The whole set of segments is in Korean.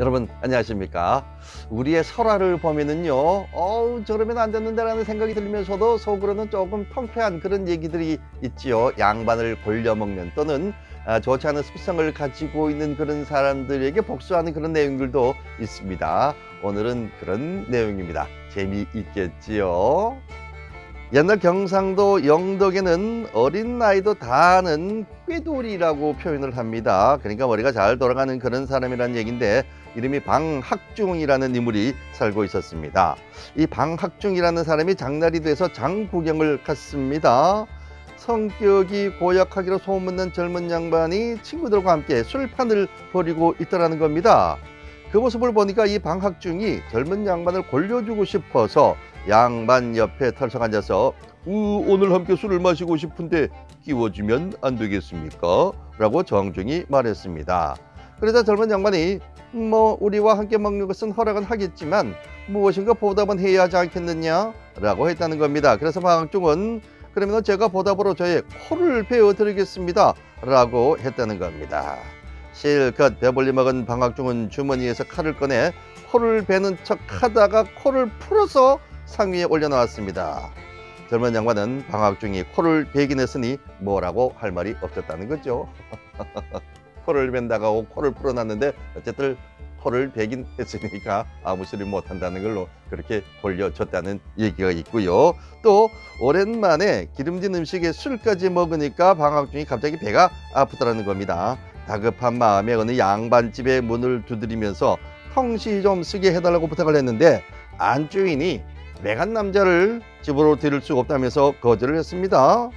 여러분 안녕하십니까? 우리의 설화를 보면은요, 저러면 안 되는데라는 생각이 들면서도 속으로는 조금 통쾌한 그런 얘기들이 있지요. 양반을 골려먹는 또는 좋지 않은 습성을 가지고 있는 그런 사람들에게 복수하는 그런 내용들도 있습니다. 오늘은 그런 내용입니다. 재미있겠지요? 옛날 경상도 영덕에는 어린 나이도 다 아는 꾀돌이라고 표현을 합니다. 그러니까 머리가 잘 돌아가는 그런 사람이라는 얘기인데, 이름이 방학중이라는 인물이 살고 있었습니다. 이 방학중이라는 사람이 장날이 돼서 장 구경을 갔습니다. 성격이 고약하기로 소문난 젊은 양반이 친구들과 함께 술판을 벌이고 있더라는 겁니다. 그 모습을 보니까 이 방학중이 젊은 양반을 골려주고 싶어서 양반 옆에 털썩 앉아서 오늘 함께 술을 마시고 싶은데 끼워주면 안 되겠습니까? 라고 정중히 말했습니다. 그러자 젊은 양반이 우리와 함께 먹는 것은 허락은 하겠지만 무엇인가 보답은 해야 하지 않겠느냐? 라고 했다는 겁니다. 그래서 방학중은 그러면 제가 보답으로 저의 코를 베어드리겠습니다. 라고 했다는 겁니다. 실컷 배불리 먹은 방학중은 주머니에서 칼을 꺼내 코를 베는 척 하다가 코를 풀어서 상위에 올려놓았습니다. 젊은 양반은 방학중이 코를 베긴 했으니 뭐라고 할 말이 없었다는 거죠. 코를 벤다가 코를 풀어놨는데 어쨌든 코를 베긴 했으니까 아무 소리 못한다는 걸로 그렇게 골려줬다는 얘기가 있고요. 또 오랜만에 기름진 음식에 술까지 먹으니까 방학중이 갑자기 배가 아프더라는 겁니다. 다급한 마음에 어느 양반집의 문을 두드리면서 통시 좀 쓰게 해달라고 부탁을 했는데 안주인이 매간 남자를 집으로 데릴 수 없다면서 거절을 했습니다.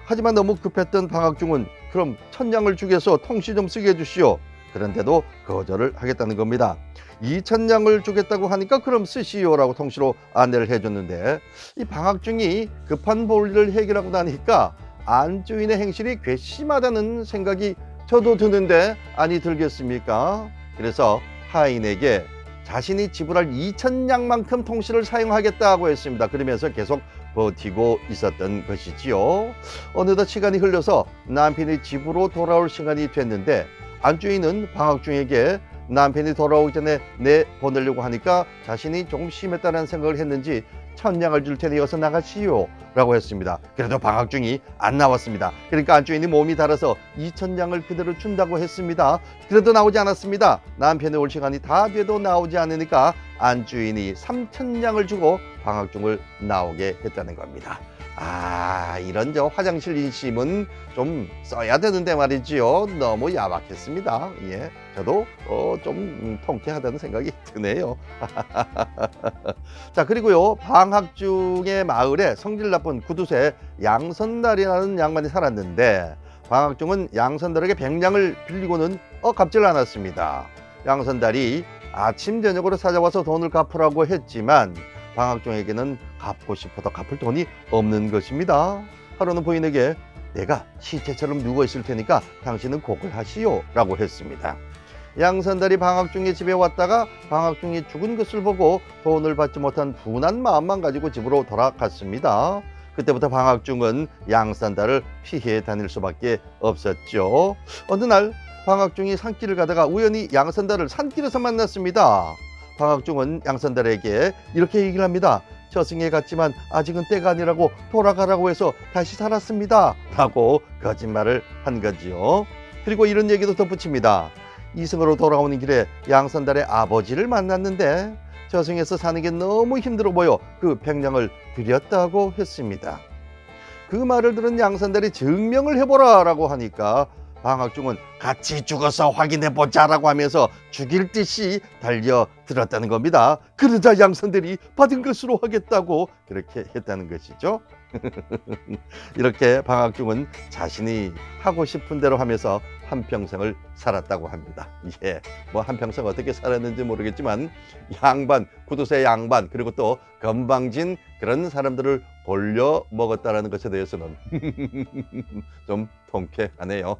하지만 너무 급했던 방학중은 그럼 천냥을 주겠어 통시 좀 쓰게 해주시오. 그런데도 거절을 하겠다는 겁니다. 2,000냥을 주겠다고 하니까 그럼 쓰시오라고 통시로 안내를 해줬는데, 이 방학중이 급한 볼일을 해결하고 나니까 안주인의 행실이 괘씸하다는 생각이 저도 드는데 아니 들겠습니까? 그래서 하인에게 자신이 지불할 2,000냥만큼 통시를 사용하겠다고 했습니다. 그러면서 계속 버티고 있었던 것이지요. 어느덧 시간이 흘러서 남편이 집으로 돌아올 시간이 됐는데 안주인은 방학중에게 남편이 돌아오기 전에 내보내려고 하니까 자신이 조금 심했다는 생각을 했는지 1,000냥을 줄 테니 어서 나가시오 라고 했습니다. 그래도 방학중이 안 나왔습니다. 그러니까 안주인이 몸이 달아서 2,000냥을 그대로 준다고 했습니다. 그래도 나오지 않았습니다. 남편이 올 시간이 다 돼도 나오지 않으니까 안주인이 3,000냥을 주고 방학중을 나오게 했다는 겁니다. 이런 화장실 인심은 좀 써야 되는데 말이지요. 너무 야박했습니다. 예, 저도 좀 통쾌하다는 생각이 드네요. 자, 그리고요, 방학중의 마을에 성질 나쁜 구두쇠 양선달이라는 양반이 살았는데 방학중은 양선달에게 100냥을 빌리고는 갚질 않았습니다. 양선달이 아침 저녁으로 찾아와서 돈을 갚으라고 했지만 방학중에게는 갚고 싶어도 갚을 돈이 없는 것입니다. 하루는 부인에게 내가 시체처럼 누워 있을 테니까 당신은 곡을 하시오 라고 했습니다. 양선달이 방학중의 집에 왔다가 방학중이 죽은 것을 보고 돈을 받지 못한 분한 마음만 가지고 집으로 돌아갔습니다. 그때부터 방학중은 양선달을 피해 다닐 수밖에 없었죠. 어느 날 방학중이 산길을 가다가 우연히 양선달을 산길에서 만났습니다. 방학중은 양선달에게 이렇게 얘기를 합니다. 저승에 갔지만 아직은 때가 아니라고 돌아가라고 해서 다시 살았습니다 라고 거짓말을 한 거지요. 그리고 이런 얘기도 덧붙입니다. 이승으로 돌아오는 길에 양선달의 아버지를 만났는데 저승에서 사는 게 너무 힘들어 보여 그 100냥을 드렸다고 했습니다. 그 말을 들은 양선달이 증명을 해보라 라고 하니까 방학중은 같이 죽어서 확인해보자 라고 하면서 죽일 듯이 달려들었다는 겁니다. 그러자 양선달이 받은 것으로 하겠다고 그렇게 했다는 것이죠. 이렇게 방학중은 자신이 하고 싶은 대로 하면서 한평생을 살았다고 합니다. 예, 한평생 어떻게 살았는지 모르겠지만 양반, 구두쇠 양반, 그리고 또 건방진 그런 사람들을 골려 먹었다는 것에 대해서는 좀 통쾌하네요.